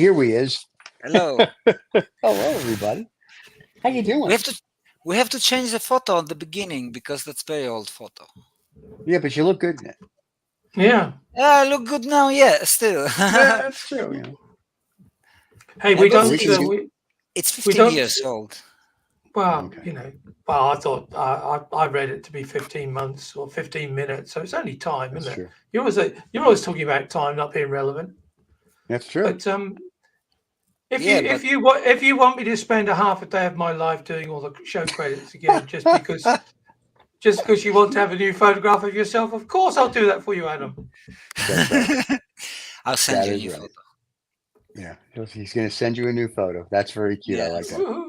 here we is. Hello. Hello, everybody. How you doing? We have to change the photo at the beginning because that's very old photo. Yeah, but you look good in it. Yeah. I look good now. Yeah, still. Yeah, that's true. You know. Hey, Yeah, we but don't. it's we 15 don't. years old. Well, Okay. you know. Well, I thought I read it to be 15 months or 15 minutes, so it's only time, That's isn't true. it? You're always talking about time not being relevant. That's true. But if Yeah, you want me to spend a half a day of my life doing all the show credits again, just because you want to have a new photograph of yourself, of course I'll do that for you, Adam. That's right. I'll send That you a is new right. photo. Yeah, he's going to send you a new photo. That's very cute. I like Yes. that. Woohoo.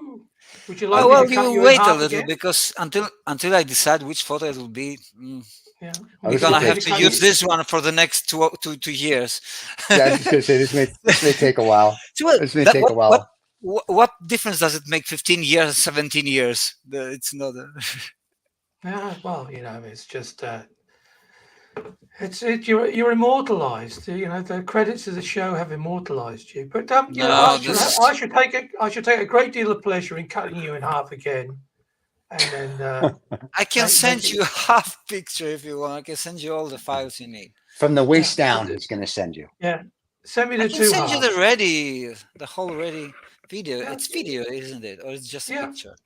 Would you like Oh me well, to cut you you in wait a half little again? because until I decide which photo it will be, Yeah. we're was gonna gonna have say- to use this one for the next two years. Yeah, I was just going to say this may take a while. So, This may take a while. what difference does it make? 15 years, 17 years? It's not. Yeah. Well, you know, it's just you're immortalized. You know, the credits of the show have immortalized you. But you know, No, I should take a great deal of pleasure in cutting you in half again, and then I can send make it- you a half picture if you want. I can send you all the files you need. From the waist down, he's going to send you. yeah. Send me I the can two send you halves. the whole ready video. Yeah. It's video, isn't it? Or it's just a Yeah. picture?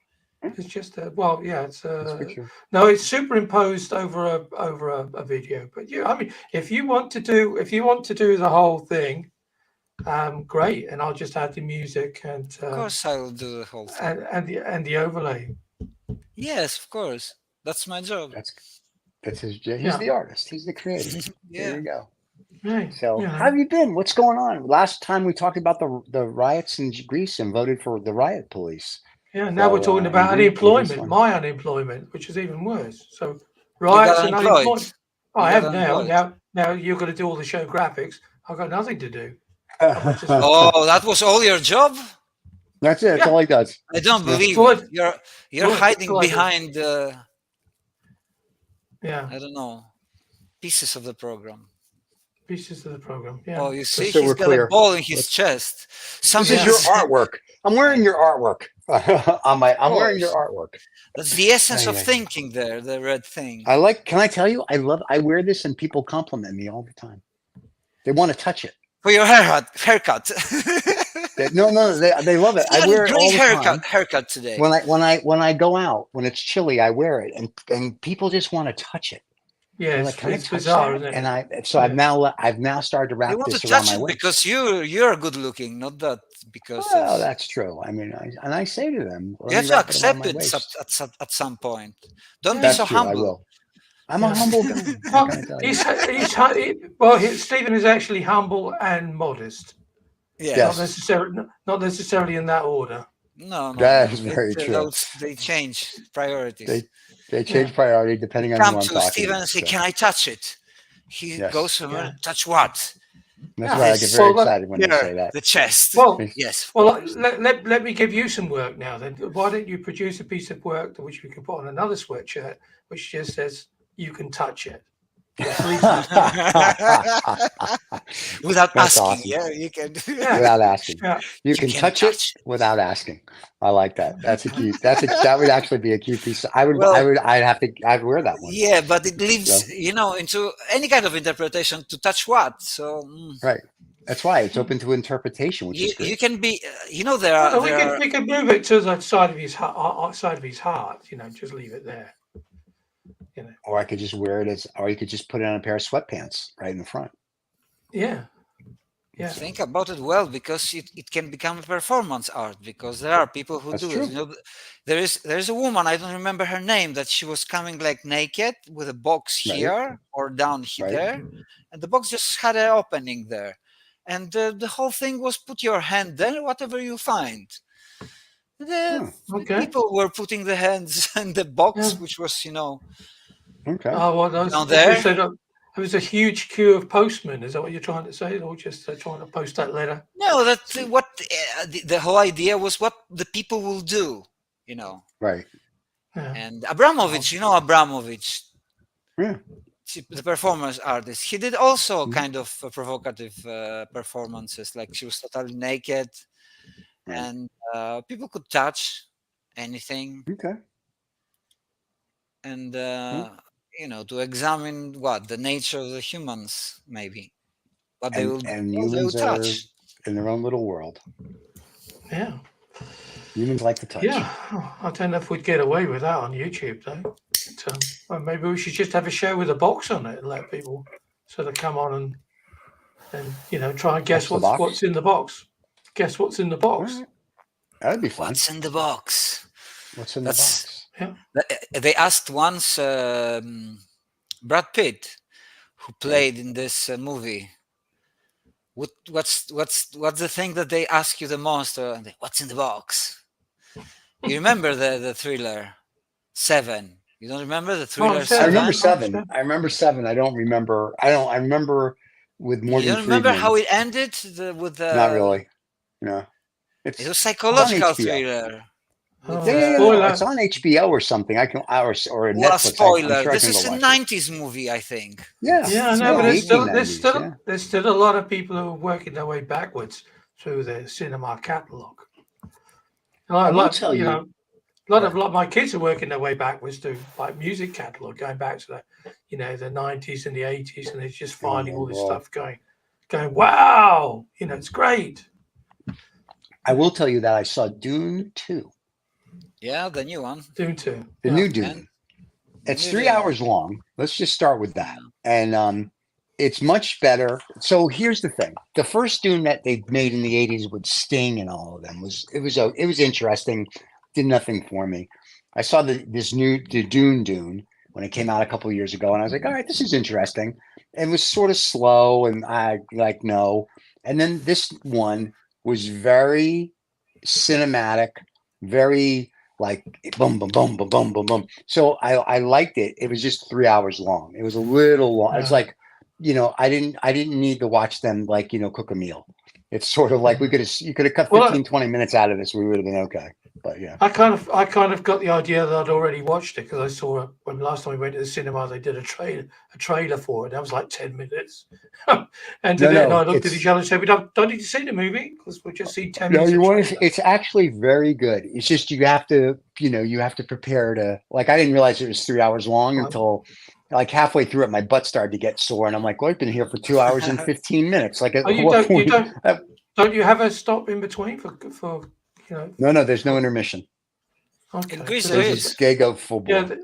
It's just well, yeah. It's Picture. no, it's superimposed over a video. But yeah, I mean, if you want to do the whole thing, great, and I'll just add the music and Of course, I will do the whole thing. and the overlay. Yes, of course. That's my job. That's his. He's Yeah. the artist. He's the creator. Yeah. There you go. Right. So, Yeah. how have you been? What's going on? Last time we talked about the riots in Greece and voted for the riot police. Yeah, now So, we're talking about in Greece unemployment, one. my unemployment, which is even worse. So You riots got and unemployed. unemployment. You I got have now. unemployed. Now you're going to do all the show graphics. I've got nothing to do. Oh, that was all your job? That's it. That's Yeah. all he does. I don't believe Good. it. You're Good. hiding Good. behind Yeah, I don't know, pieces of the program. pieces of the program. Yeah. Oh, you see, so he's we're got clear. a ball in his chest. This Something is your artwork. I'm wearing your artwork. I'm wearing your artwork. That's the essence of Yeah. thinking there, the red thing. Can I tell you, I wear this and people compliment me all the time. They want to touch it. For your haircut. No, they love it. You I got wear a it all great the time. haircut today. When I go out, when it's chilly, I wear it and people just want to touch it. Yeah, They're it's, like, can I it's touch bizarre, that? isn't it? And I've now started to They wrap want to this around touch my it waist. because you're good looking, not that because Well, that's true. I mean, I say to them, you have to accept it at some point. Don't be That's so true. I humble. will. I'm a humble guy. Well, What can I tell you? Stephen is actually humble and modest. Yeah. Yes. Not necessarily in that order. No. That is very true. They change priorities. They change priority depending on who Come I'm to talking Steven to. and say, so. "Can I touch it?" He Yes. goes from Yeah. touch what? That's why I get very excited when they say that. The chest. Well, Yes. Well, let me give you some work now. Then why don't you produce a piece of work which we can put on another sweatshirt, which just says "You can touch it." Without That's asking, awesome. yeah, you can. Without asking, Yeah. you can touch it without asking. I like that. That's a cute. That would actually be a cute piece. I'd wear that one. Yeah, but it leaves into any kind of interpretation to touch what. So right. That's why it's open to interpretation, which is great. you can be. There are. We can move it to the side of his heart. Just leave it there. Or I could just wear it or you could just put it on a pair of sweatpants right in the front. Yeah. Yeah. Think about it well, because it can become a performance art, because there are people who do it. There's a woman, I don't remember her name, that she was coming like naked with a box here or down there, and the box just had an opening there, and the whole thing was put your hand there, whatever you find. The people were putting the hands in the box, which was Okay. Oh, well, down there. There was a huge queue of postmen. Is that what you're trying to say? Or just trying to post that letter? No, that's what the whole idea was. What the people will do, Right. Yeah. And Abramovich, Abramovich. Yeah. the performance artist. He did also Mhm. kind of provocative performances, like she was totally naked, Right. and people could touch anything, Okay. and Yeah. to examine what the nature of the humans, maybe what they will And what they will humans are touch. in their own little world. Yeah. Humans like to touch. Yeah. I don't know if we'd get away with that on YouTube though. But, well, maybe we should just have a show with a box on it and let people sort of come on and try and guess What's the box? what's in the box. Guess what's in the All box. right. That'd be fun. What's in the box? What's in the That's box? Yeah. they asked once Brad Pitt, who played in this movie. What's the thing that they ask you the most? What's in the box? You remember the thriller Seven? You don't remember the thriller Seven. I remember Seven? Seven. I remember Seven. I don't remember. I remember with You Morgan don't remember Freeman. how it ended with the? Not really. No. It was It's psychological on HBO. thriller. Oh, Yeah, spoiler. it's on HBO or something. I can or What a Netflix. I'm spoiler! sure I This can go is a watch it. '90s movie, I think. Yeah, Yeah, I know, So but the there's still 1890s. there's still a lot of people who are working their way backwards through the cinema catalog. I will tell you. A lot of my kids are working their way backwards to like music catalog, going back to the the 90s and the 80s, and they're just finding all this stuff going, wow, it's great. I will tell you that I saw Dune 2. Yeah, the new one. Dune 2. The new Dune. And It's new 3 Dune. hours long. Let's just start with that. And it's much better. So here's the thing: the first Dune that they made in the '80s with Sting and all of them was interesting. Did nothing for me. I saw the Dune when it came out a couple of years ago, and I was like, all right, this is interesting. It was sort of slow, and I like no. And then this one was very cinematic, very like boom, boom, boom, boom, boom, boom, boom. So I liked it. It was just 3 hours long. It was a little long. It's like, I didn't need to watch them like, cook a meal. It's sort of like you could have cut 15, 20 minutes out of this. We would have been okay. But yeah. I kind of got the idea that I'd already watched it because I saw when last time we went to the cinema they did a trailer for it. That was like 10 minutes. And today I looked at each other and said, we don't need to see the movie because we'll just see 10 minutes. No, it's actually very good. It's just you have to prepare to, like, I didn't realize it was 3 hours long until like halfway through it, my butt started to get sore, and I'm like, well, I've been here for 2 hours and 15 minutes. Like, don't you have a stop in between for No, there's no intermission. Okay. In Greece, there is. Go full bore. Yeah,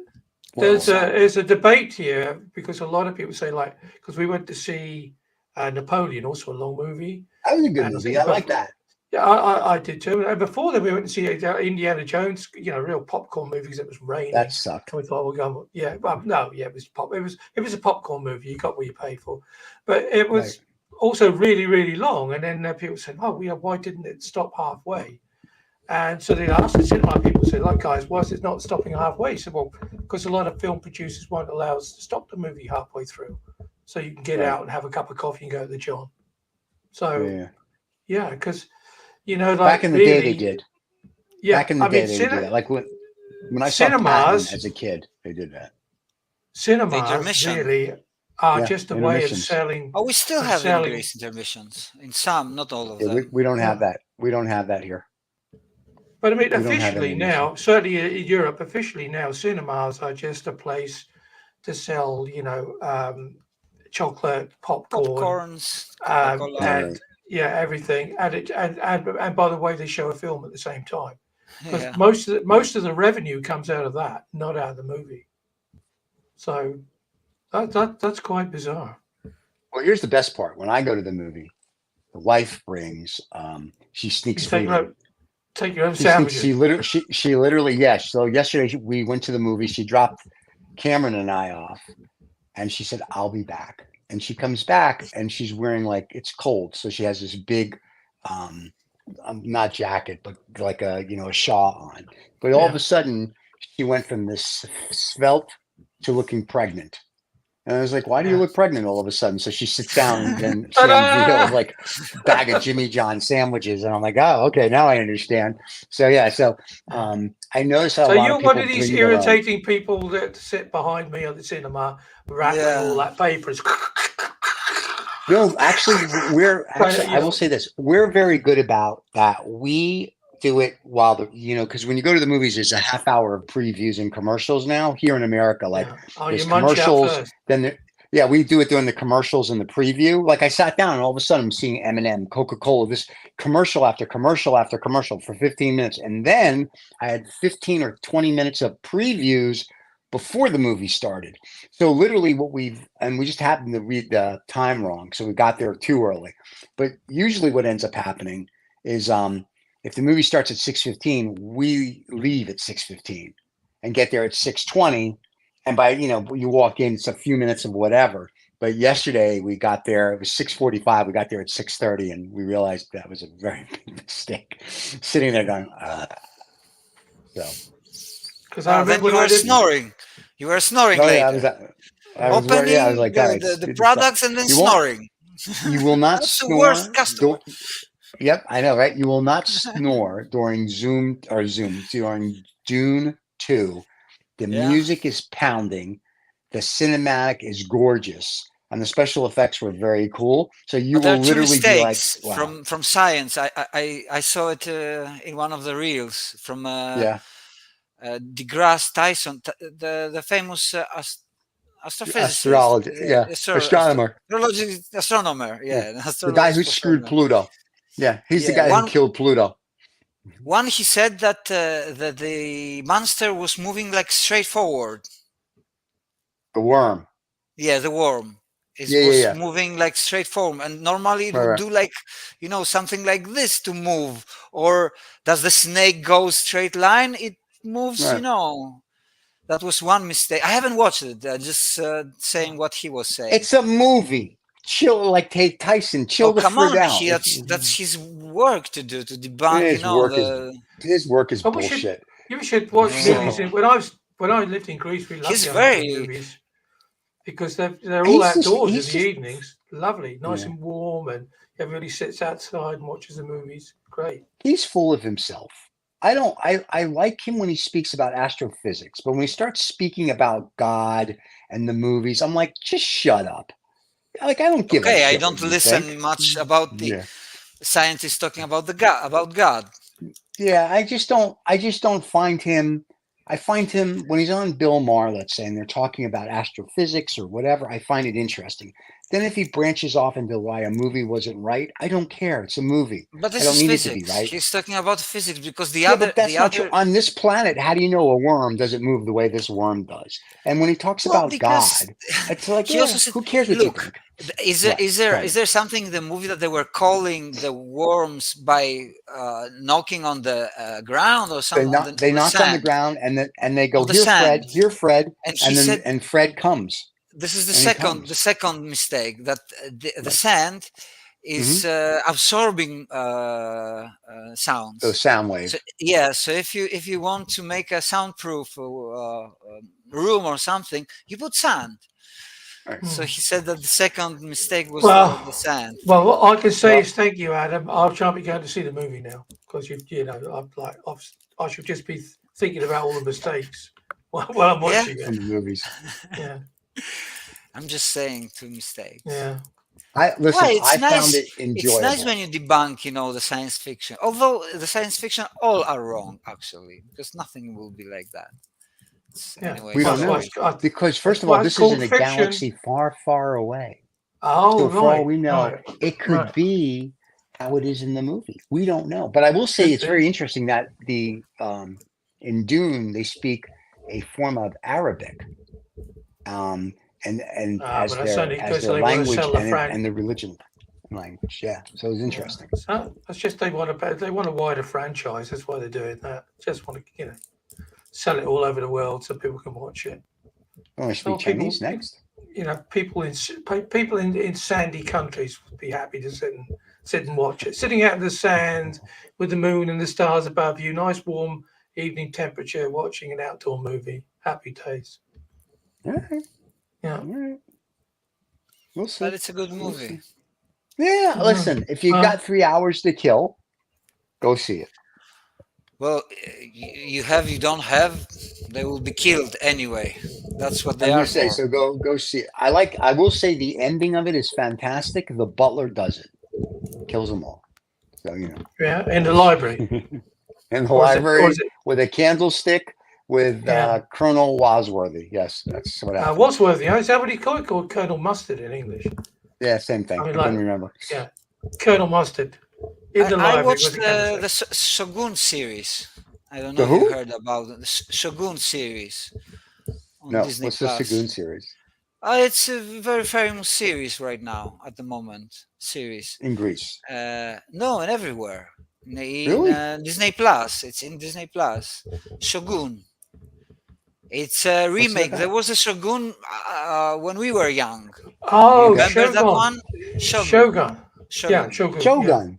there's a debate here because a lot of people say, like, because we went to see Napoleon, also a long movie. That was a good movie. I like that. Yeah, I did too. And before that, we went to see Indiana Jones, real popcorn movies. It was raining. That sucked. And we thought we're going, it was it was a popcorn movie. You got what you paid for, but it was also really, really long. And then people said, why didn't it stop halfway? And so they asked the cinema people, said, like, guys, why is it not stopping halfway? So, well, because a lot of film producers won't allow us to stop the movie halfway through, so you can get out and have a cup of coffee and go to the John. So because. Like back in the day they did. Yeah, back in the day they would do that. Like when I saw Patton as a kid, they did that. Cinemas really are just a way of selling. Oh, we still have English intermissions in some, not all of them. We don't have that. We don't have that here. But I mean, officially now, certainly in Europe, cinemas are just a place to sell, chocolate, popcorns, and everything. And by the way, they show a film at the same time because most of the revenue comes out of that, not out of the movie. So that's quite bizarre. Well, here's the best part: when I go to the movie, the wife brings. She sneaks food. Take your own sandwiches. She literally, yes. So yesterday we went to the movie. She dropped Cameron and I off, and she said, "I'll be back." And she comes back, and she's wearing, like, it's cold, so she has this big, not jacket, but like a shawl on. But all of a sudden, she went from this svelte to looking pregnant. And I was like, why do you Yeah. look pregnant all of a sudden? So she sits down and then she Ta-da! unveils like a bag of Jimmy John sandwiches. And I'm like, oh, okay, now I understand. So yeah, so I noticed how a So lot of you're one people of these bring their own. irritating people that sit behind me at the cinema, rattling all that papers. No, actually, I will say this. We're very good about that. We do it while because when you go to the movies, there's a half hour of previews and commercials now here in America. Like Oh, there's you munch out commercials, first. yeah, we do it during the commercials and the preview. Like I sat down and all of a sudden I'm seeing M&M, Coca-Cola, this commercial after commercial after commercial for 15 minutes. And then I had 15 or 20 minutes of previews before the movie started. So literally we just happened to read the time wrong. So we got there too early. But usually what ends up happening is if the movie starts at 6:15, we leave at 6:15 and get there at 6:20. And by, you walk in, it's a few minutes of whatever. But yesterday we got there, it was 6:45. We got there at 6:30 and we realized that was a very big mistake. Sitting there going, so. Because I remember then you were snoring. You were snoring later. Opening I was like, guys, the products and then snoring. You will not That's snore. the worst customer. Yep, I know, right? You will not snore during during Dune 2. The music is pounding. The cinematic is gorgeous. And the special effects were very cool. So you will literally be like, wow. From science. I saw it in one of the reels from deGrasse Tyson, the famous astrophysicist, astronomer. Yeah, the guy who screwed Pluto. Yeah, he's the guy who killed Pluto. One, he said that the monster was moving like straight forward. The worm. Yeah, the worm. It was moving like straight forward, and normally it would do like, something like this to move. Or does the snake go straight line? It moves, That was one mistake. I haven't watched it. Just saying what he was saying. It's a movie. Chill, like Tyson. Chill the frig out. That's his work to do, to debunk. His work is bullshit. You should watch movies. When I lived in Greece, we loved movies because they're all outdoors in the evenings. Lovely, nice and warm, and everybody sits outside and watches the movies. Great. He's full of himself. I like him when he speaks about astrophysics, but when he starts speaking about God and the movies, I'm like, just shut up. Like, I don't give a shit. I don't listen much about the scientists talking about God. Yeah, I just don't find him. I find him when he's on Bill Maher, let's say, and they're talking about astrophysics or whatever, I find it interesting. Then if he branches off into why a movie wasn't right, I don't care. It's a movie. But this I don't is need physics. It to be right. He's talking about physics because but that's not true. On this planet, how do you know a worm doesn't move the way this worm does? And when he talks about God, it's like, who cares what you think? Is there something in the movie that they were calling the worms by knocking on the ground or something? They knock on the ground and they go, here, Fred, and Fred comes. This is the second mistake, that the sand is absorbing sounds. Those sound waves. So if you want to make a soundproof room or something, you put sand. Right. So he said that the second mistake was the sand. Well, what I can say is thank you, Adam. I'll try to be going to see the movie now because I should just be thinking about all the mistakes while I'm watching it. In the movies. Yeah. I'm just saying 2 mistakes. Yeah. I found it enjoyable. It's nice when you debunk, the science fiction. Although the science fiction all are wrong, actually, because nothing will be like that. Anyway, we don't know because first of all, this is in a galaxy far, far away. Oh, so for all we know, it could be how it is in the movie. We don't know, but I will say it's very interesting that in Dune they speak a form of Arabic, and as their language and the religion language. Yeah, so it's interesting. That's just they want a wider franchise. That's why they're doing that. Just want to sell it all over the world so people can watch it. Oh, it should be Chinese next. People in sandy countries would be happy to sit and watch it. Sitting out in the sand with the moon and the stars above you, nice warm evening temperature, watching an outdoor movie. Happy days. All right. Yeah. All right. We'll see. But it's a good movie. Yeah, listen, if you got 3 hours to kill, go see it. Well, you have, you don't have, they will be killed anyway. That's what they I'm are gonna say, for. so go see it. I will say the ending of it is fantastic. The butler does it. Kills them all. So, Yeah, in the library. In the Or library is it, with a candlestick with Colonel Wasworthy. Yes, that's what happened. Wadsworthy, is that what he called? Called Colonel Mustard in English. Yeah, same thing. I couldn't remember. Yeah, Colonel Mustard. In the I library watched with the the Shogun series. I don't The know if you who? heard about the Shogun series on No, Disney what's the Plus. Sagoon series? It's a very famous series right now at the moment. Series. In Greece. No, and everywhere. In Really? Disney Plus. It's in Disney Plus. Shogun. It's a What's it remake. There about? was a Shogun when we were young. Oh, Okay. Remember that Shogun. one? Shogun. Yeah, Shogun. Shogun. Shogun.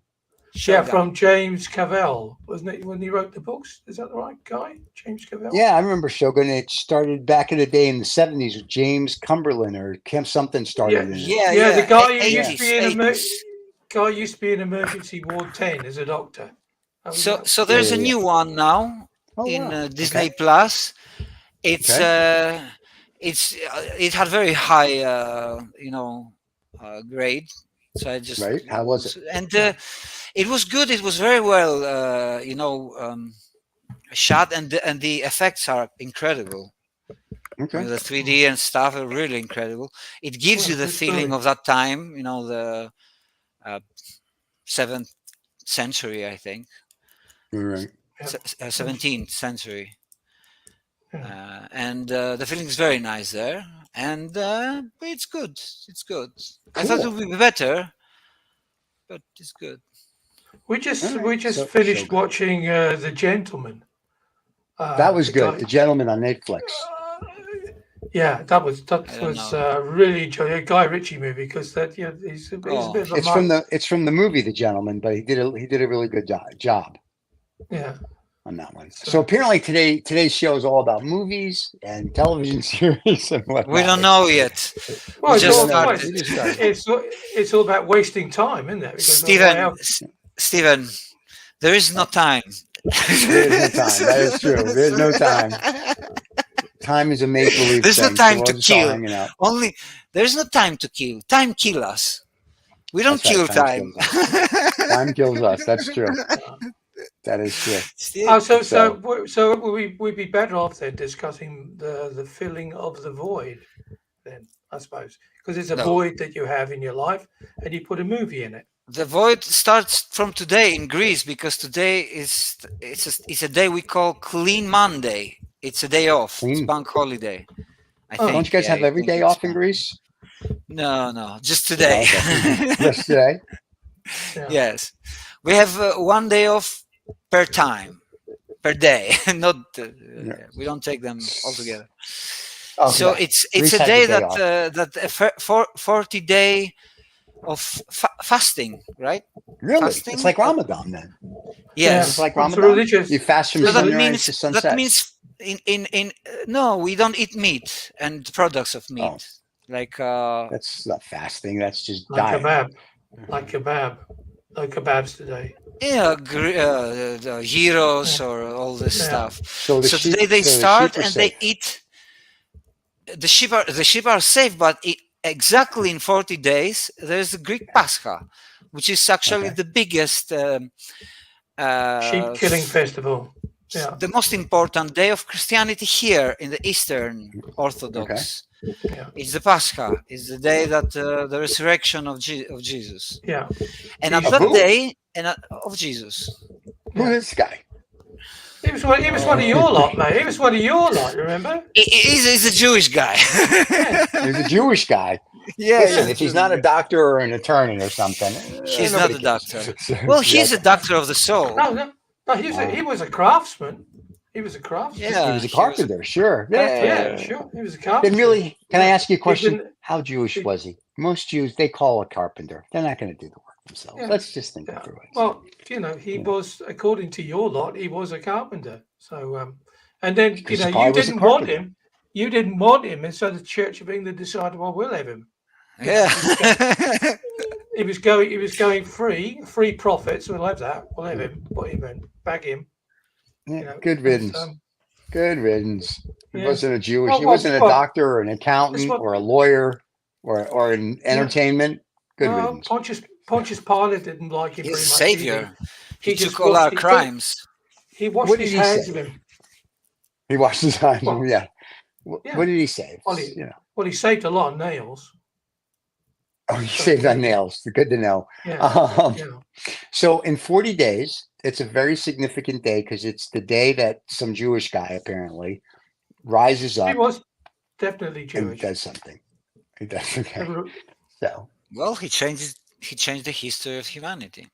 Yeah, from James Cavell, wasn't it? When he wrote the books, is that the right guy, James Cavell? Yeah, I remember Shogun. It started back in the day in the 70s with James Cumberland or Kim something started in it. Yeah. The guy who 80s, used to be in emergency ward 10 as a doctor. So there's a new one now in Disney Plus. It's it had very high grade. So I just How was it? And it was good. It was very well shot, and the effects are incredible. Okay. The 3D and stuff are really incredible. It gives you the feeling of that time, the 7th century, I think. Right. 17th century. And the feeling is very nice there, and it's good. It's good. Cool. I thought it would be better, but it's good. We just finished watching The Gentleman. That was good. The Gentleman on Netflix. Yeah, that was really enjoyable. A Guy Ritchie movie because he's a bit of a it's from the movie The Gentleman, but he did a really good job. Yeah. On that one. So apparently today's show is all about movies and television series and whatnot. We don't know yet. Well, it's all about wasting time, isn't it? Steven, there is no time. There is no time. That is true. There's no time. Time is a make-believe There's thing. No time to kill. There's no time to kill. Time kills us. We don't kill time. Time kills us. That's true. That is true. So we'd be better off then discussing the filling of the void, then I suppose, because it's a void that you have in your life, and you put a movie in it. The void starts from today in Greece because today it's a day we call Clean Monday. It's a day off. It's bank holiday. I think. Don't you guys have every day off in Greece? No, just today. Just today. Yeah. Yes, we have 1 day off per day. Not we don't take them all together. Okay. So it's a day that 40 day of fasting, right? Really? Fasting? It's like Ramadan then. Yes, it's like Ramadan. Religious. You fast from sunrise to sunset. That means no, we don't eat meat and products of meat. Like that's not fasting. That's just like diet. Like kebabs today. Yeah, the gyros or all this stuff. So today they start and they eat. The sheep are safe, but exactly in 40 days there's the Greek Pascha, which is actually the biggest sheep killing festival. Yeah. The most important day of Christianity here in the Eastern Orthodox. Yeah. It's the Pascha. It's the day that the resurrection of Jesus. Yeah. And at that day, of Jesus. Who is this guy? He was one of your lot, mate. He was one of your lot, remember? He's a Jewish guy. He's a Jewish guy. Yeah. Listen, if he's not a doctor or an attorney or something. He's not a doctor. Well, he's a doctor of the soul. No, he was a craftsman. He was a craftsman. Yeah, he was a carpenter, sure. Yeah, sure. He was a carpenter. Then can I ask you a question? How Jewish was he? Most Jews, they call a carpenter. They're not going to do the work themselves. Yeah. Let's just think through it. Well, he was, according to your lot, he was a carpenter. So, and then, you didn't want him. You didn't want him, and so the Church of England decided, well, we'll have him. Yeah. He was going free profits. We'll have that. We'll have him. Put him in. Bag him. Yeah, good riddance. Good riddance. He Yeah. wasn't a Jewish. Well, He wasn't a well, doctor or an accountant or a lawyer or in entertainment. Good No, riddance. Pontius Pilate didn't like him He's very a much savior. either. He just took all our washed crimes. He washed What his did he hands say? of him. He washed his hands. Well, Yeah. Yeah. What did he say? Well, he saved a lot of nails. Oh, he saved on nails. Good to know. Yeah. So in 40 days, it's a very significant day because it's the day that some Jewish guy apparently rises up. He was definitely Jewish. And does something. He does. Okay. So. Well, he changed the history of humanity.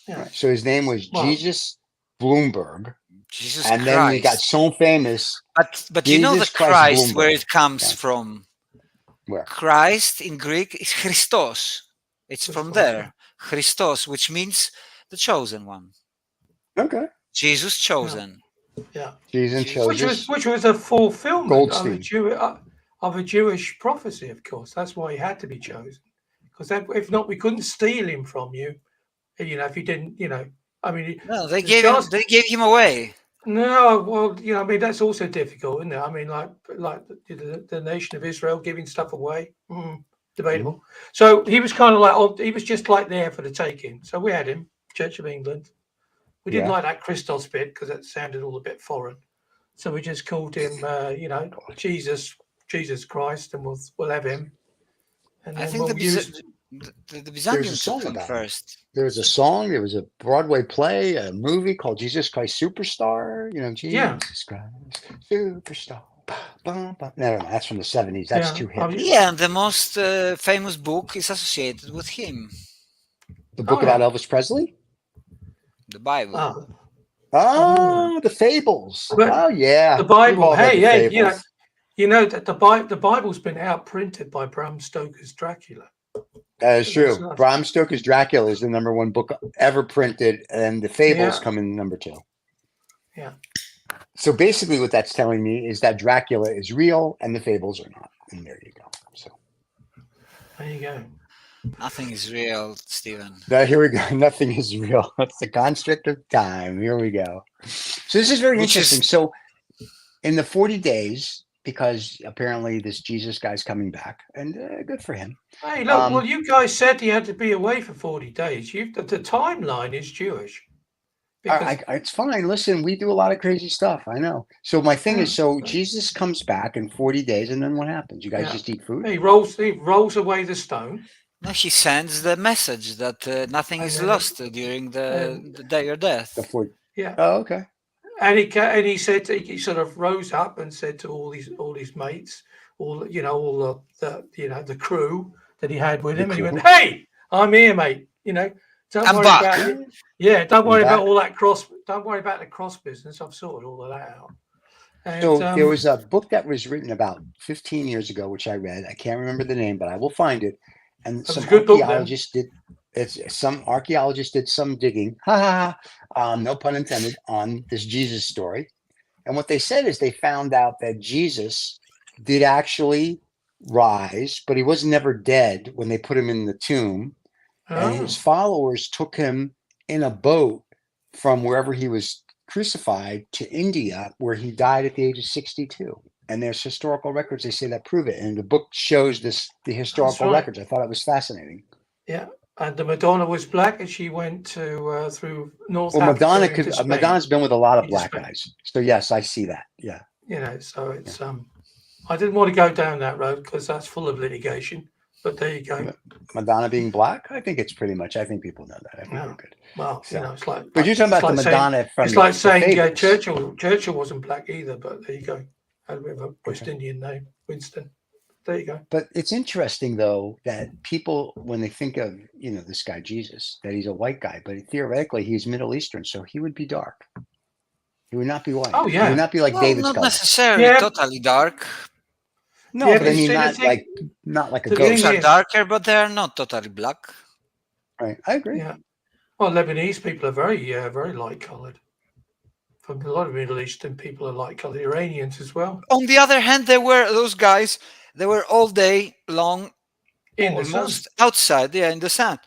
Yeah. Right. So his name was Jesus Bloomberg. Jesus and Christ. Then he got so famous. But you know the Christ where it comes from. Where? Christ in Greek is Christos. It's from there. Christos, which means the chosen one. Okay. Jesus chosen. Yeah. Jesus chosen. Which was a fulfillment of a Jewish prophecy, of course. That's why he had to be chosen. Because if not, we couldn't steal him from you. If you didn't, I mean. No, they gave him away. No, well, that's also difficult, isn't it? I mean, like the nation of Israel giving stuff away, debatable. Mm-hmm. So he was kind of like, he was just like there for the taking. So we had him, Church of England. We didn't like that Christos bit because that sounded all a bit foreign. So we just called him, Jesus Christ, and we'll have him. And I think the Byzantines took him first. There was a song. There was a Broadway play, a movie called Jesus Christ Superstar. Jesus Christ Superstar. No, that's from the 70s. That's too hip. Yeah, and the most famous book is associated with him. The book about Elvis Presley? The Bible. The fables. Yeah. The Bible. Hey, that the Bible's been outprinted by Bram Stoker's Dracula. That is true. Bram Stoker's Dracula is the #1 book ever printed, and the fables come in number 2. Yeah. So basically what that's telling me is that Dracula is real and the fables are not. And there you go. So there you go. Nothing is real, Stephen. Here we go. Nothing is real. That's the construct of time. Here we go. So this is very interesting. So in the 40 days, because apparently this Jesus guy's coming back, and good for him. Hey, look, well, you guys said he had to be away for 40 days. The timeline is Jewish. It's fine. Listen, we do a lot of crazy stuff. I know. So my thing is, Jesus comes back in 40 days, and then what happens? You guys just eat food? He rolls away the stone. No, he sends the message that nothing is lost during the day of death. Yeah. Oh, okay. And he said he sort of rose up and said to all his mates, all the crew that he had with him, and he went, "Hey, I'm here, mate. Don't worry about all that cross. Don't worry about the cross business. I've sorted all of that out." And, so there was a book that was written about 15 years ago, which I read. I can't remember the name, but I will find it. And some archaeologists did some digging, no pun intended, on this Jesus story. And what they said is they found out that Jesus did actually rise, but he was never dead when they put him in the tomb. And his followers took him in a boat from wherever he was crucified to India, where he died at the age of 62. And there's historical records, they say, that prove it. And the book shows the historical records. I thought it was fascinating. Yeah. And the Madonna was black, and she went to through North Africa. Well, Madonna's been with a lot of black guys. So yes, I see that. Yeah. So it's I didn't want to go down that road because that's full of litigation. But there you go. Madonna being black, I think it's pretty much. I think people know that. I think we're good. Well, it's like. But you're talking about the Madonna from. It's like saying Churchill wasn't black either. But there you go. Had a bit of a West Indian name, Winston. There you go. But it's interesting though that people, when they think of this guy Jesus, that he's a white guy, but theoretically he's Middle Eastern, so he would be dark. He would not be white. Oh yeah. He would not be like David's not color. necessarily totally dark. No, but I mean not like a ghost. Things are darker, but they are not totally black. Right, I agree. Yeah. Well, Lebanese people are very light colored. From a lot of Middle Eastern people are light colored. Iranians as well. On the other hand, there were those guys. They were all day long in the sun. almost outside, in the sun.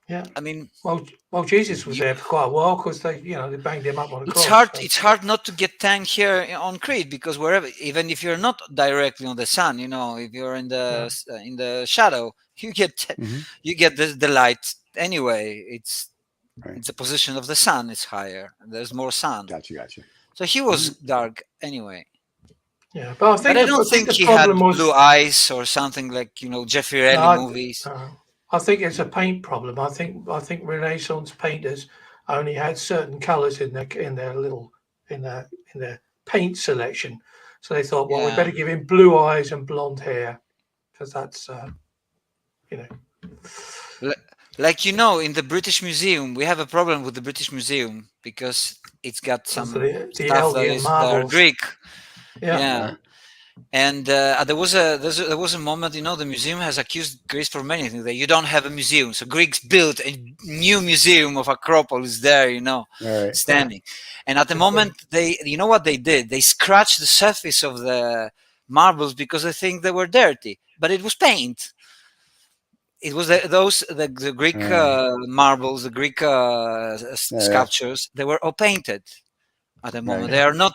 Yeah. I mean, well, Jesus was there for quite a while because they banged him up on a cross. It's hard not to get tanked here on Crete, because wherever, even if you're not directly on the sun, if you're in the shadow, you get the light anyway. It's the position of the sun is higher. There's more sun. Gotcha. So he was dark anyway. Yeah, but I don't think the he had problem was blue eyes or something like Jeffrey Relly movies. I think it's a paint problem. I think Renaissance painters only had certain colours in their paint selection. So they thought, well, we better give him blue eyes and blonde hair, because that's Like in the British Museum, we have a problem with the British Museum because it's got some stuff that is Greek. Yeah. And there was a moment, the museum has accused Greece for many things, that you don't have a museum. So Greeks built a new museum of Acropolis there, standing. And at the moment, what they did? They scratched the surface of the marbles because they think they were dirty, but it was paint. It was the Greek marbles, the Greek sculptures. They were all painted. At the moment, they are not.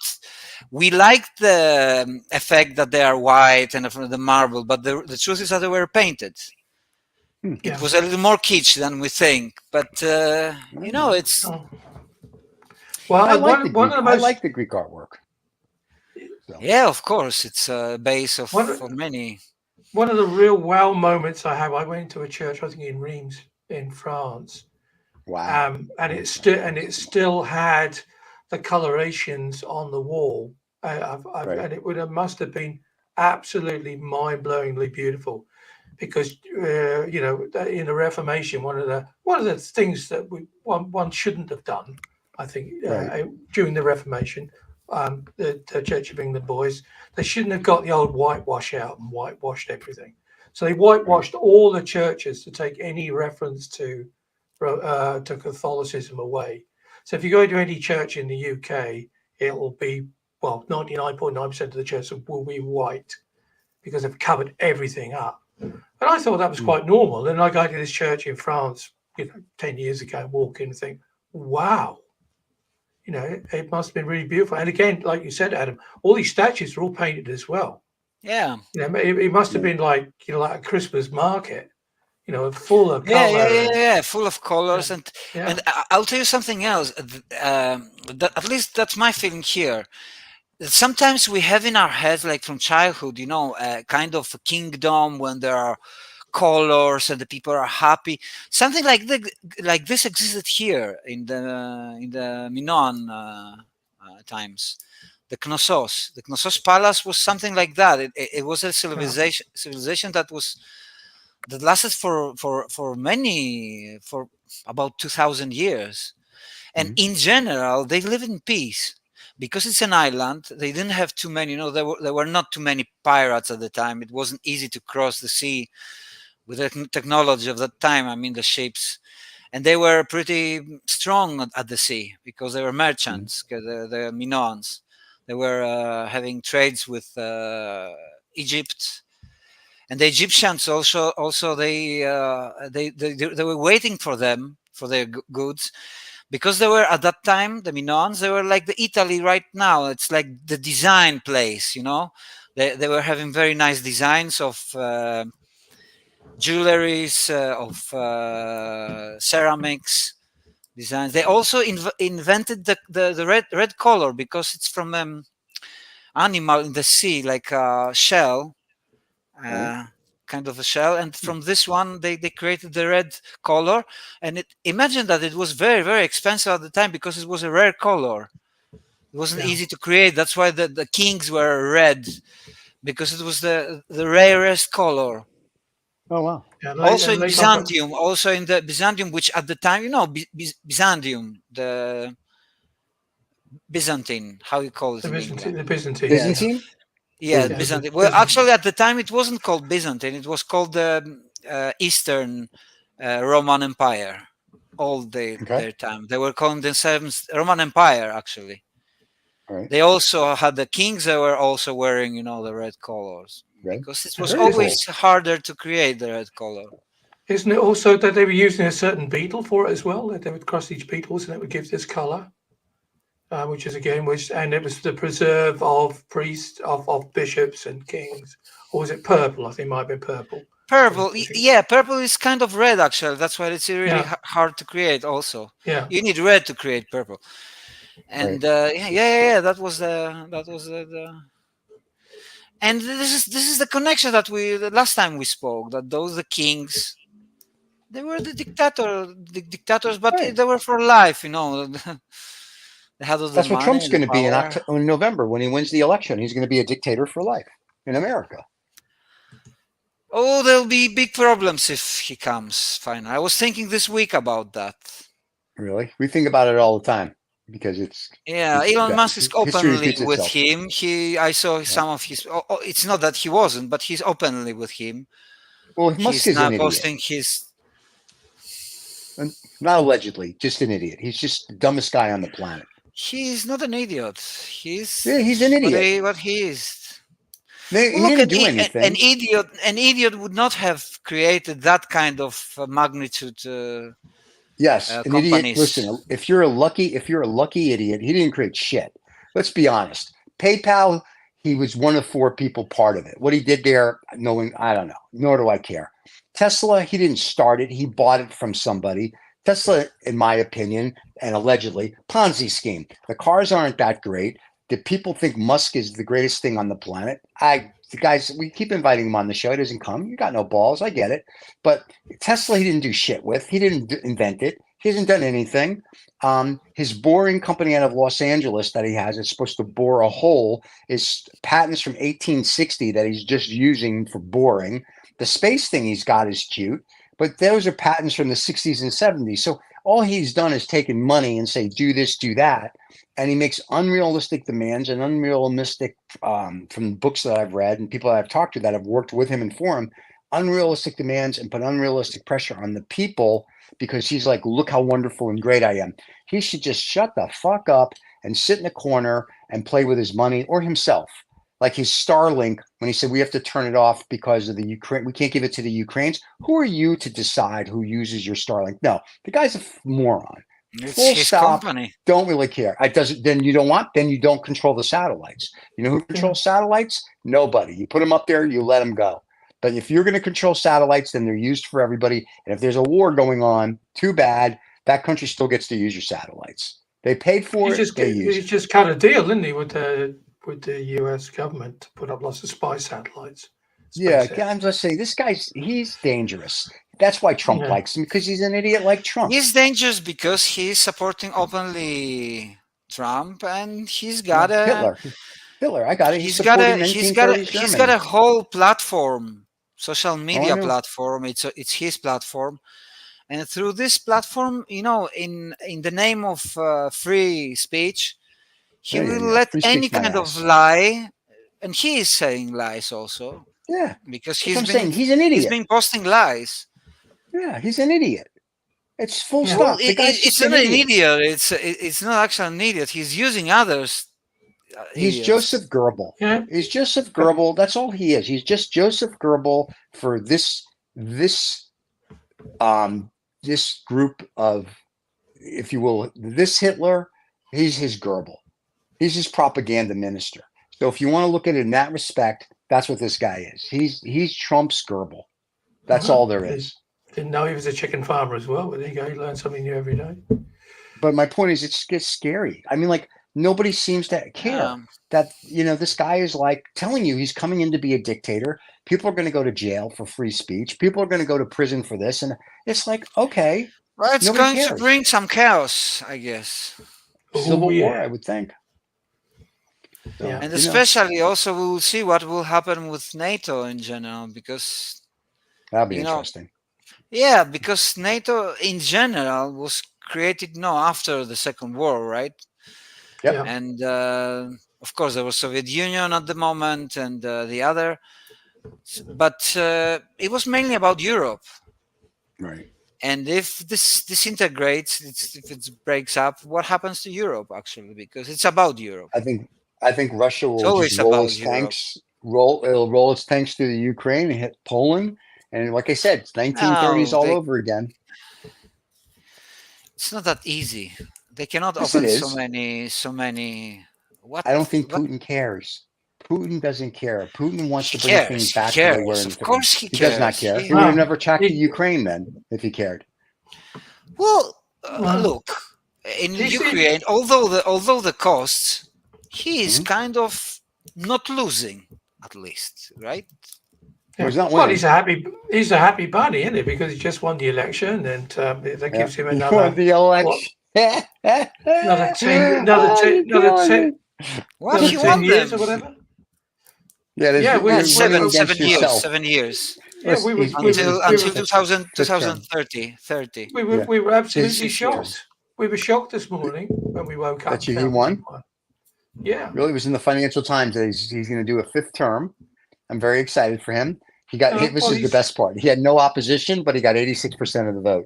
We like the effect that they are white and the marble, but the truth is that they were painted. It was a little more kitsch than we think, but it's. Well, I like the Greek artwork. So. Yeah, of course, it's a base for many. One of the real wow moments I have. I went to a church, I think in Reims, in France. Wow! And it still had the colorations on the wall, and it must have been absolutely mind-blowingly beautiful, because in the Reformation, one of the things that one shouldn't have done, I think, during the Reformation, the Church of England boys, they shouldn't have got the old whitewash out and whitewashed everything. So they whitewashed all the churches to take any reference to Catholicism away. So if you go to any church in the UK, it will be, 99.9% of the churches will be white, because they've covered everything up. And I thought that was quite normal. And I go to this church in France, 10 years ago, walk in and think, wow, it must have been really beautiful. And again, like you said, Adam, all these statues are all painted as well. Yeah. It must have been like a Christmas market. Full of color. Full of colors, and I'll tell you something else. At least that's my feeling here. Sometimes we have in our heads, like from childhood, a kind of a kingdom when there are colors and the people are happy. Something like this existed here in the Minoan times. The Knossos Palace was something like that. It was a civilization that lasted for about 2,000 years, and in general they live in peace, because it's an island. They didn't have too many. There were not too many pirates at the time. It wasn't easy to cross the sea with the technology of that time. I mean, the ships, and they were pretty strong at the sea because they were merchants. The Minoans, they were having trades with Egypt. And the Egyptians also they were waiting for them, for their goods, because they were at that time, the Minoans, they were like the Italy right now. It's like the design place, They were having very nice designs of jewelries, of ceramics designs. They also invented the red color, because it's from animal in the sea, like a shell. Kind of a shell, and from this one they created the red color. And imagine that it was very, very expensive at the time, because it was a rare color. It wasn't easy to create. That's why the kings were red, because it was the rarest color. Oh wow! Also in Byzantium, which at the time, Byzantium, the Byzantine, how you call it? The Byzantine. Byzantine. Yeah, Byzantine. Well, actually, at the time, it wasn't called Byzantine. It was called the Eastern Roman Empire. All their time, they were calling themselves Roman Empire, actually. Right. They also had the kings that were also wearing, the red colors, Right. because it was Very always cool. harder to create the red color. Isn't it also that they were using a certain beetle for it as well? That they would cross these beetles and it would give this color, which is again, and it was the preserve of priests, of bishops and kings. Or was it purple? I think it might be purple. Purple, yeah, purple is kind of red actually. That's why it's really Yeah. hard to create. Also, Yeah. you need red to create purple. And yeah, that was the. And this is the connection that the last time we spoke, that those the kings, they were the dictators, but Right. they were for life, They had all the That's what money Trump's and the going to be power. in November when he wins the election. He's going to be a dictator for life in America. Oh, there'll be big problems if he comes. Fine. I was thinking this week about that. Really, we think about it all the time because it's Elon Musk is history openly repeats with itself. him. I saw some of his. It's not that he wasn't, but he's openly with him. Well, Musk is an idiot. Posting his. Not allegedly, just an idiot. He's just the dumbest guy on the planet. He's not an idiot. He's an idiot. What he is. He didn't do anything. An idiot would not have created that kind of magnitude. Yes, an idiot. Listen, if you're a lucky idiot, he didn't create shit. Let's be honest. PayPal, he was one of 4 people part of it. What he did there, I don't know. Nor do I care. Tesla, he didn't start it. He bought it from somebody. Tesla, in my opinion, and allegedly, Ponzi scheme. The cars aren't that great. Did people think Musk is the greatest thing on the planet? The guys, we keep inviting him on the show. He doesn't come. You got no balls. I get it. But Tesla, he didn't do shit with. He didn't invent it. He hasn't done anything. His boring company out of Los Angeles that he has is supposed to bore a hole. Is patents from 1860 that he's just using for boring. The space thing he's got is cute, but those are patents from the 60s and 70s. So all he's done is taken money and say, do this, do that. And he makes unrealistic demands and unrealistic, from books that I've read and people that I've talked to that have worked with him and for him, unrealistic demands and put unrealistic pressure on the people because he's like, look how wonderful and great I am. He should just shut the fuck up and sit in a corner and play with his money or himself. Like his Starlink, when he said we have to turn it off because of the Ukraine, we can't give it to the Ukrainians. Who are you to decide who uses your Starlink? No, the guy's a moron. It's Full his stop. Company. Don't really care. It doesn't. Then you don't control the satellites. You know who controls satellites? Nobody. You put them up there, you let them go. But if you're going to control satellites, then they're used for everybody. And if there's a war going on, too bad. That country still gets to use your satellites. They paid for it. He just cut a deal, didn't he, with the US government to put up lots of spy satellites. Yeah, I'm just saying this he's dangerous. That's why Trump likes him, because he's an idiot like Trump. He's dangerous because he's supporting openly Trump, and he's got a Hitler. I got it. He's got a whole platform, social media platform. It's his platform, and through this platform, in the name of free speech, he will let any kind of lie, and he is saying lies also. Yeah, because he's an idiot. He's been posting lies. Yeah, he's an idiot. It's full stop. Well, it's not an idiot. It's not actually an idiot. He's using others. He's Joseph Goebbels. Yeah. He's Joseph Goebbels. That's all he is. He's just Joseph Goebbels for this group of, if you will, this Hitler. He's his Goebbels. He's his propaganda minister. So if you want to look at it in that respect, that's what this guy is. He's Trump's Goebbels. That's all there is. Didn't know he was a chicken farmer as well. But there you go. You learn something new every day. But my point is, it gets scary. I mean, like, nobody seems to care that, this guy is like telling you he's coming in to be a dictator. People are going to go to jail for free speech. People are going to go to prison for this. And it's like, okay. Well, it's going to bring some chaos, I guess. Civil war, I would think. So, and especially also we will see what will happen with NATO in general, because that'll be interesting. Yeah, because NATO in general was created after the Second War, right? Yep. And of course there was Soviet Union at the moment and the other, but it was mainly about Europe. Right. And if this disintegrates, if it breaks up, what happens to Europe actually? Because it's about Europe. I think Russia will just always roll about its Europe. tanks. It'll roll its tanks through the Ukraine and hit Poland. And like I said, it's 1930s No, all over again. it's not that easy. They cannot Yes, it open is. so many. What? I don't think what? Putin cares. Putin doesn't care. Putin wants He to bring cares. things He back to the cares. way. Of course he He does not cares. care. He- He would have No, never attacked the he- Ukraine then if he cared. Well, Well, look, in he said- Ukraine, although the costs, he is Mhm. kind of not losing, at least, right? Well, he's not Well, winning. he's a happy bunny, isn't it? Because he just won the election, and that gives him You another want the election. another 10, Oh, you're killing me. What another he 10 won years them? or whatever. Yeah, Yeah, you're we- running seven- against 7 years. yourself. 7 years Yeah, we were, He's- we until were, we until were, 2000, Fifth term. 2030. 30. we were, Yeah. we were absolutely 6 shocked. years. We were shocked this morning when we woke up. That he and found won? Yeah. Really, it was in the Financial Times that he's going to do a 5th term. I'm very excited for him. He got Oh, this well, is the he's- best part. He had no opposition, but he got 86% of the vote.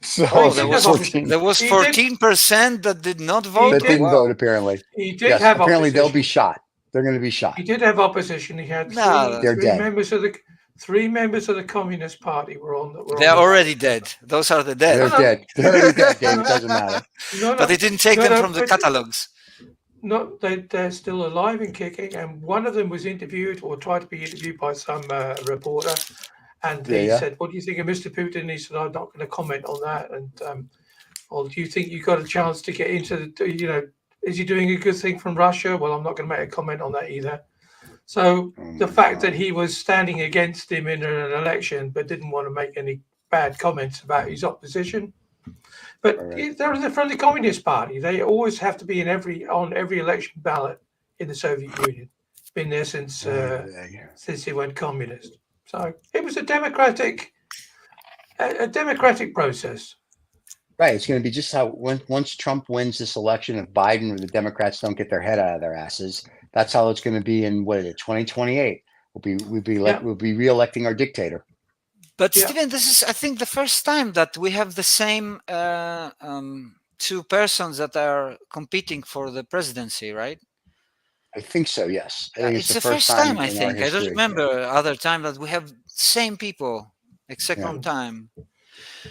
So Oh, he there did was have 14 there was He did- 14% that did not vote. that didn't Wow. vote apparently. He did Yes, have apparently opposition. they'll be shot. They're going to be shot. He did have opposition. He had No, they're three dead. members of the 3 members of the Communist Party were on. They're already dead. Those are the dead. They're no. dead. They're already dead, Dave. It doesn't matter. No, But they didn't take No, them no, from the but- catalogs. No, they're still alive and kicking. And one of them was interviewed or tried to be interviewed by some reporter. And he Yeah. said, "What do you think of Mr. Putin?" He said, "I'm not going to comment on that." And or do you think you got a chance to get into the, is he doing a good thing from Russia? Well, I'm not going to make a comment on that either. So Oh the my fact God. that he was standing against him in an election, but didn't want to make any bad comments about his opposition. But Alright. they're from the Communist Party. They always have to be on every election ballot in the Soviet Union. Been there since he went communist. So it was a democratic process. Right. It's going to be just how once Trump wins this election, if Biden or the Democrats don't get their head out of their asses, that's how it's going to be in 2028. We'll be re-electing our dictator. But Yeah. Stephen, this is, I think, the first time that we have the same 2 persons that are competing for the presidency, right? I think so. Yes. I think It's the first time, I in our think. I don't history. remember other time that we have same people exact Yeah. time.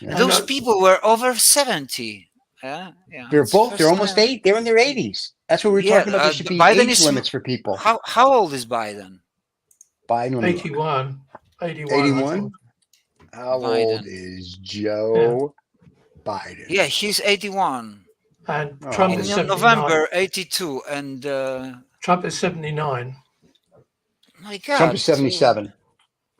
Yeah. And those And, people were over 70. Yeah. They're it's the both. They're first almost time. 8. They're in their 80s. That's what we were Yeah, talking about. There should be Biden age is- limits for people. How old is Biden? Biden. let me look. 81. 81? How Biden. old is Joe Biden? Yeah, he's 81. And Oh. Trump In is 79. November 82, and Trump is 79. my God, Trump is 77.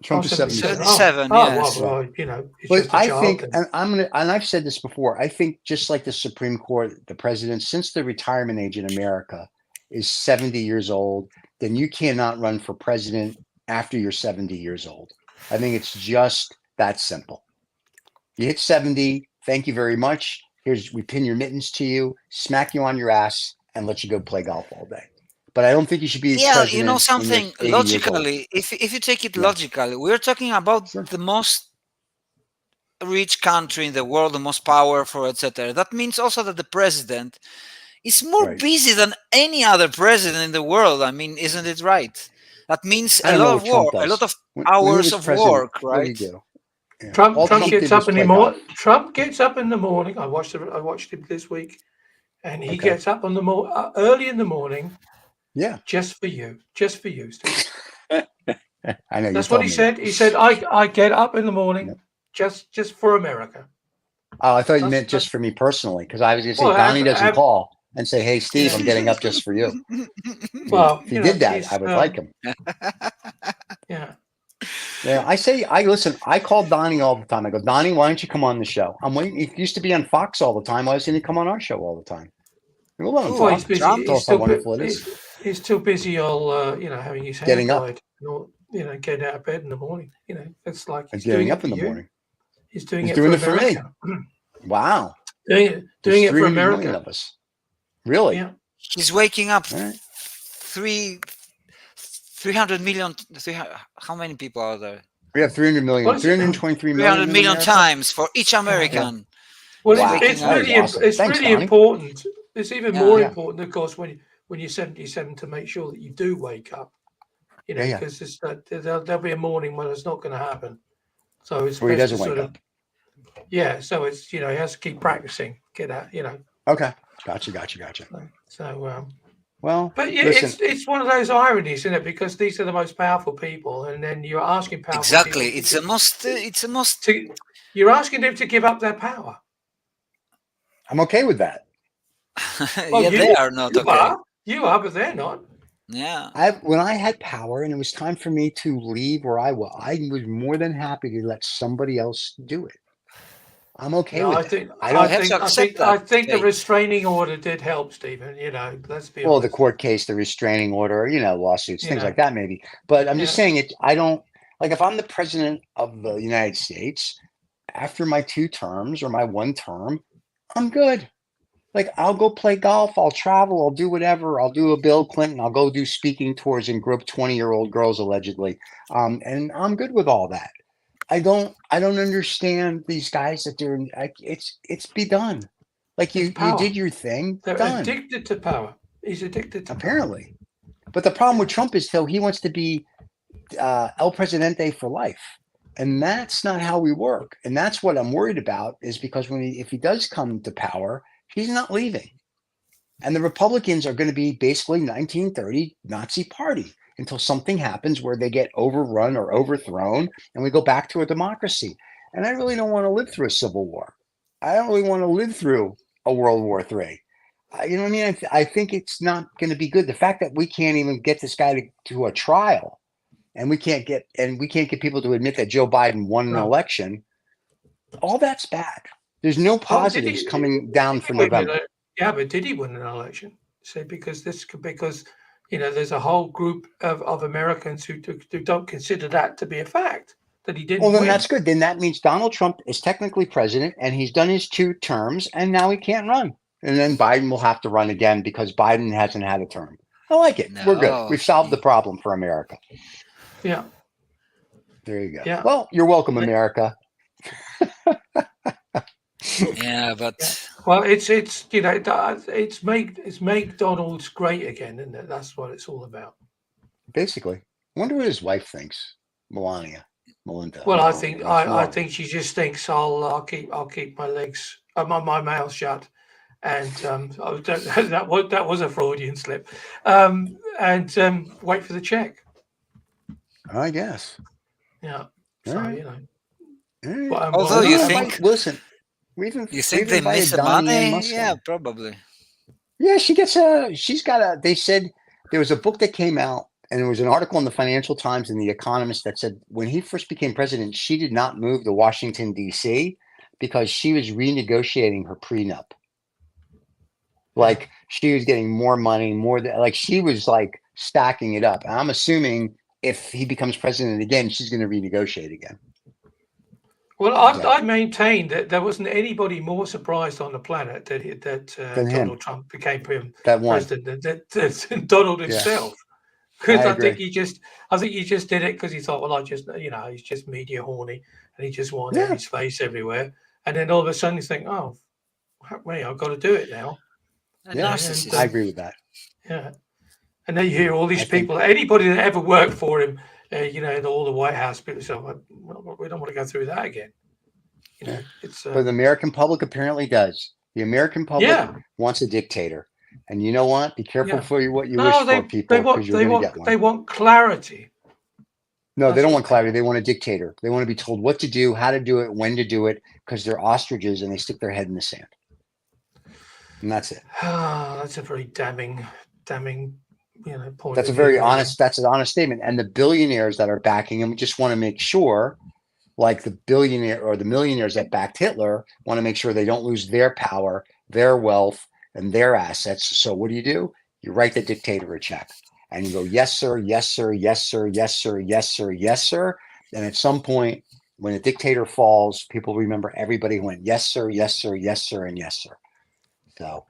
Trump Oh, is 77. 77, Oh, yes. well, it's But just a I child think, then. and I've said this before, I think just like the Supreme Court, the president, since the retirement age in America is 70 years old, then you cannot run for president after you're 70 years old. I think it's just that simple. You hit 70, thank you very much. We pin your mittens to you, smack you on your ass, and let you go play golf all day. But I don't think you should be Yeah, president you know when you're something, 80 years old. logically, if you take it Yeah. logically, we're talking about Sure. the most rich country in the world, the most powerful, etc. That means also that the president is more Right. busy than any other president in the world. I mean, isn't it right? That means I a don't know lot what of Trump work, a does. lot of When he hours was of president, work, what did he right? do? Yeah. Trump All gets did up was in the play morning. golf. Trump gets up in the morning. I watched him this week, and he Okay. gets up on the early in the morning Yeah, just for you, Steve. I know. That's what he said. He said, "I get up in the morning Yeah. just for America." Oh, I thought you That's- meant just for me personally, because I was going to say Well, Donnie doesn't I've- call and say, "Hey, Steve, I'm getting up just for you." Well, if he did that, he's, I would like him. Yeah. Yeah, I listen. I call Donnie all the time. I go, Donnie, why don't you come on the show? I'm waiting. He used to be on Fox all the time. Why doesn't he come on our show all the time? We'll let him Well, talk. he's busy. Tell He's us how still, wonderful it is. he's still busy all having his hair Getting up. dyed and all, getting out of bed in the morning. It's like And he's getting doing up it in for the you. morning. He's doing He's it doing for it for me. America. Wow. Doing There's it for 300 million America. of us. Really? Yeah. He's waking up All right. 300 million. How many people are there? We have 300 million, 323 million 300 in million America. times for each American. Well, Wow. it's That is really awesome. it's Thanks, really Donnie. important. It's even Yeah. more Yeah. important, of course, when you're 77 to make sure that you do wake up. You know, Yeah. because there'll be a morning when it's not going to happen. So it's Where he best to doesn't wake sort of up. so it's he has to keep practicing. Get out. Okay. Gotcha. So Well, but yeah, listen. it's one of those ironies, isn't it? Because these are the most powerful people, and then you're asking powerful Exactly. people. It's a must. It's a must. You're asking them to give up their power. I'm okay with that. Well, Yeah, they are not okay. You are, but they're not. Yeah. When I had power and it was time for me to leave where I was more than happy to let somebody else do it. I'm okay with that. I think the restraining order did help, Stephen. Let's be well, honest. the court case, the restraining order, lawsuits, things like that, maybe. But I'm just saying it. I don't like if I'm the president of the United States after my 2 terms or my 1 term, I'm good. Like I'll go play golf, I'll travel, I'll do whatever. I'll do a Bill Clinton, I'll go do speaking tours and group 20-year-old girls allegedly. And I'm good with all that. I don't understand these guys that they're like it's be done. Like you did your thing. They're done. addicted to power. He's addicted to apparently. But the problem with Trump is though he wants to be El Presidente for life. And that's not how we work. And that's what I'm worried about is because if he does come to power, he's not leaving. And the Republicans are going to be basically 1930 Nazi party until something happens where they get overrun or overthrown and we go back to a democracy. And I really don't want to live through a civil war. I don't really want to live through a World War III. You know what I mean? I think it's not going to be good. The fact that we can't even get this guy to a trial and we can't get people to admit that Joe Biden won an election, all that's bad. There's no positives coming down for November. Yeah, but did he win an election? So because there's a whole group of Americans who don't consider that to be a fact that he didn't. Well, then win. that's good. Then that means Donald Trump is technically president, and he's done his 2 terms, and now he can't run. And then Biden will have to run again because Biden hasn't had a term. I like it. No, we're good. We've solved the problem for America. Yeah. There you go. Yeah. Well, you're welcome, America. Yeah, but well, it's make Donald's great again, isn't it? That's what it's all about. Basically, I wonder what his wife thinks, Melinda. Well, I think she just thinks I'll keep my legs, my mouth shut, and that was a Freudian slip, and wait for the check. I guess. Yeah. So right. Although you think, listen. You think they miss the money? Yeah, probably. Yeah, they said there was a book that came out and there was an article in the Financial Times and the Economist that said when he first became president, she did not move to Washington, D.C. because she was renegotiating her prenup. Like she was getting more money, like she was like stacking it up. And I'm assuming if he becomes president again, she's going to renegotiate again. Well, I maintain that there wasn't anybody more surprised on the planet that Donald Trump became president than Donald himself. Because I think he just did it because he thought, well, he's just media horny and he just wanted his face everywhere. And then all of a sudden you think, oh, wait, I've got to do it now. Yeah, I agree with that. Yeah. And then you hear all these people, anybody that ever worked for him, in all the White House people say, well, we don't want to go through that again. But the American public apparently does. The American public wants a dictator. And you know what? Be careful for what you wish for, people, because you're going to get one. They want clarity. No, they don't want clarity. They want a dictator. They want to be told what to do, how to do it, when to do it, because they're ostriches and they stick their head in the sand. And that's it. That's a very damning point. That's an honest statement. And the billionaires that are backing him just want to make sure, like the billionaire or the millionaires that backed Hitler, want to make sure they don't lose their power, their wealth, and their assets. So what do? You write the dictator a check and you go, yes, sir, yes, sir, yes, sir, yes, sir, yes, sir, yes, sir. And at some point when a dictator falls, people remember everybody went, yes, sir, yes, sir, yes, sir, and yes, sir. So,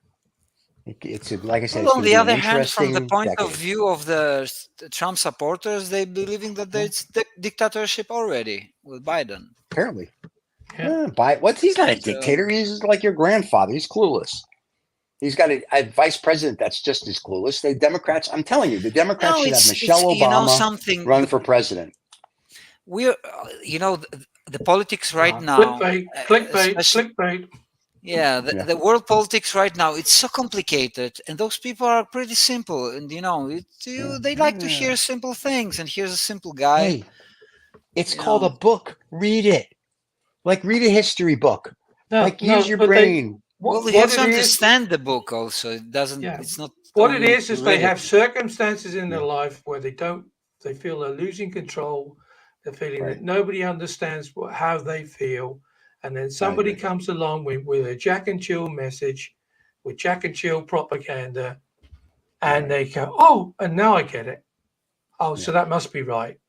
It's like I said, Well, it's on going to the be an other hand, from the interesting point of decade. view of the Trump supporters, they believing that it's dictatorship already with Biden. Apparently. Yeah. He's not a dictator. He's like your grandfather. He's clueless. He's got a vice president that's just as clueless. The Democrats, I'm telling you, the Democrats No, should have it's Michelle Obama something. run for president. We're the politics right now, Clickbait, especially clickbait. yeah, the world politics right now, it's so complicated, and those people are pretty simple, and they like to hear simple things, and here's a simple guy. Hey, it's called a book. Read it. Like read a history book. Use your brain. Well, you have to understand the book also. It doesn't. Yeah. It's not. What it is they have circumstances in their life where they feel they're losing control. They're feeling that nobody understands how they feel. And then somebody comes along with a Jack and Jill message, with Jack and Jill propaganda, and they go, oh, and now I get it. Oh, so that must be right.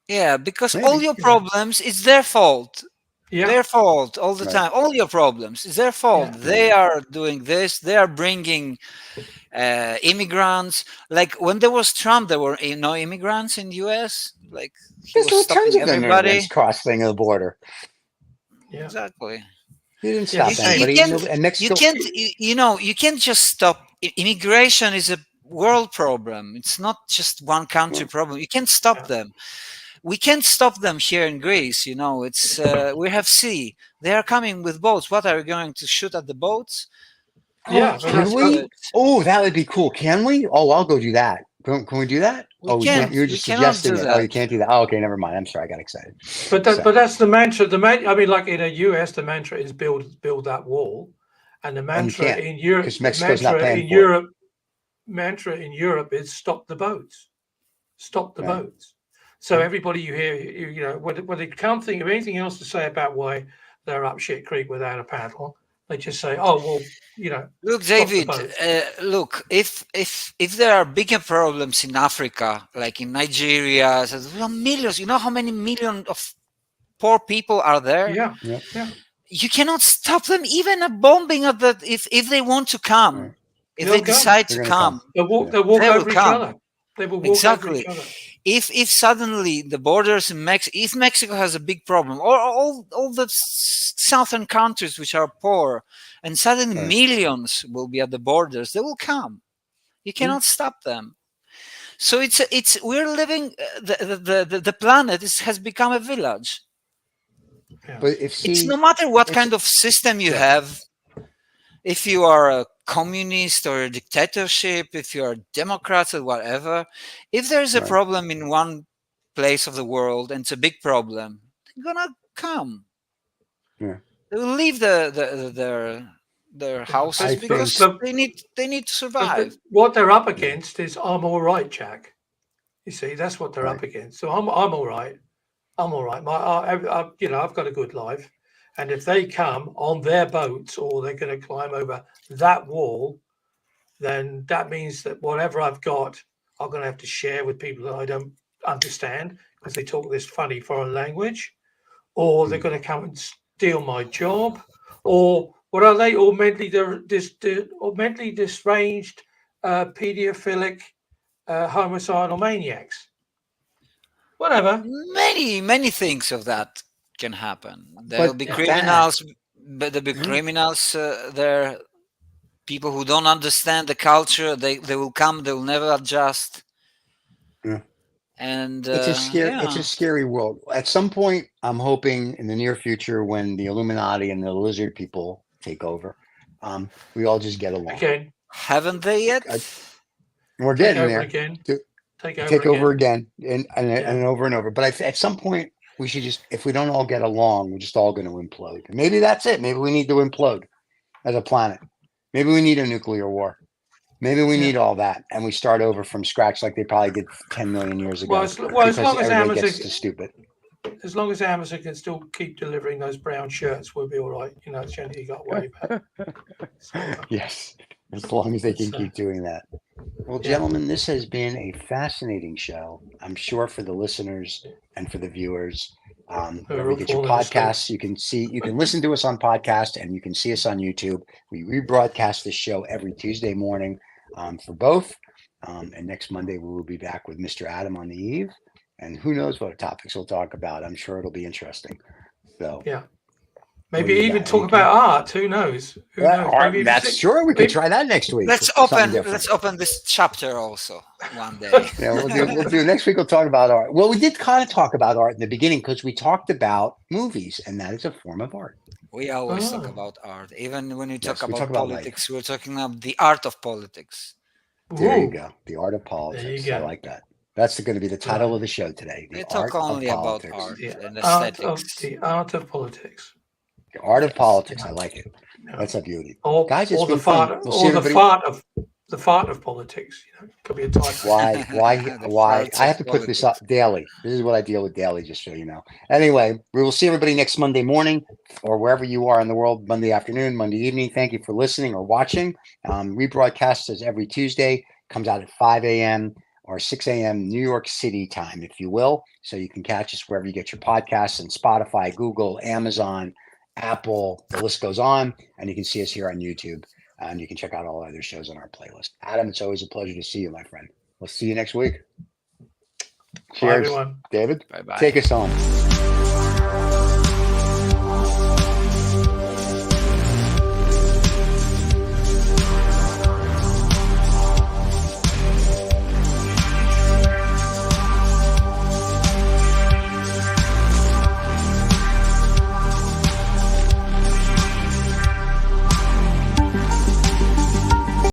Yeah, because all your problems, it's their fault. Yeah. Their fault all the time. All your problems, it's their fault. Yeah. They are doing this. They are bringing immigrants. Like when there was Trump, there were no immigrants in the U.S. Like he was stopping everybody crossing the border. Yeah. Exactly. He didn't stop anybody. You can't just stop. Immigration is a world problem. It's not just one country problem. You can't stop them. We can't stop them here in Greece. It's we have sea. They are coming with boats. What are we going to shoot at the boats? Yeah, can we? Oh, that would be cool. Can we? Oh, I'll go do that. Can we do that? We can't. You're just suggesting it. Oh, you can't do that. Oh, okay, never mind. I'm sorry, I got excited. But that's the mantra. I mean, like in the US, the mantra is build that wall, and the mantra in Europe, mantra in Europe is stop the boats, stop the boats. So everybody you hear, when they can't think of anything else to say about why they're up shit creek without a paddle, they just say, "Oh well, Look, David. Look, if there are bigger problems in Africa, like in Nigeria, there are millions. You know how many millions of poor people are there? Yeah. You cannot stop them. Even a bombing of that. If they want to come, if they decide to come, they'll walk over each other. They will walk over each other. If suddenly the borders in Mexico, if Mexico has a big problem, or all the southern countries which are poor, and suddenly millions will be at the borders, they will come. You cannot stop them. So we're living. The planet has become a village. Yeah. But it's no matter what kind of system you have. If you are a communist or a dictatorship, if you are Democrats or whatever, if there's a problem in one place of the world and it's a big problem, they're gonna come. Yeah. They will leave their houses because they need to survive. What they're up against is I'm all right, Jack. You see, that's what they're up against. So I'm all right. I'm all right. I've got a good life. And if they come on their boats or they're going to climb over that wall, then that means that whatever I've got, I'm going to have to share with people that I don't understand because they talk this funny foreign language, or they're going to come and steal my job, or what are they? Or mentally deranged, pedophilic, homicidal maniacs. Whatever. Many things of that can happen. There'll be criminals, but there'll be criminals. They're people who don't understand the culture. They will come. They will never adjust. Yeah. And it's a scary world. At some point, I'm hoping in the near future, when the Illuminati and the lizard people take over, we all just get along. Okay. Haven't they yet? We're getting there. Again. Take over again and over and over. But at some point, we should just, if we don't all get along, we're just all going to implode. And maybe that's it. Maybe we need to implode as a planet. Maybe we need a nuclear war. Maybe we need all that, and we start over from scratch like they probably did 10 million years ago. As long as Amazon gets too stupid. As long as Amazon can still keep delivering those brown shirts, we'll be all right. It's generally got way back. Yes, as long as they can keep doing that. Well, gentlemen, this has been a fascinating show. I'm sure for the listeners and for the viewers. Wherever you get your podcasts, you can listen to us on podcast, and you can see us on YouTube. We rebroadcast this show every Tuesday morning for both. And next Monday, we will be back with Mr. Adam on the eve. And who knows what topics we'll talk about. I'm sure it'll be interesting. So yeah. Maybe even talk about art. Who knows? Who knows? Maybe that's sure. We could try that next week. Let's open this chapter also one day. Yeah, we'll do next week. We'll talk about art. Well, we did kind of talk about art in the beginning because we talked about movies, and that is a form of art. We always talk about art. Even when we talk about politics, we're talking about the art of politics. There you go. The art of politics. I like that. That's going to be the title of the show today. We talk only about art and aesthetics. The art of politics. The art of politics. I like it. That's a beauty. Guys, it's been fun. The fart of politics. Could be a title. Why? I have to put this up daily. This is what I deal with daily, just so you know. Anyway, we will see everybody next Monday morning or wherever you are in the world, Monday afternoon, Monday evening. Thank you for listening or watching. Rebroadcast is every Tuesday. Comes out at 5 a.m. or 6 a.m. New York City time, if you will. So you can catch us wherever you get your podcasts, and Spotify, Google, Amazon, Apple, the list goes on, and you can see us here on YouTube, and you can check out all other shows on our playlist. Adam, it's always a pleasure to see you, my friend. We'll see you next week. Cheers. Bye, everyone. David, bye-bye. Take us on.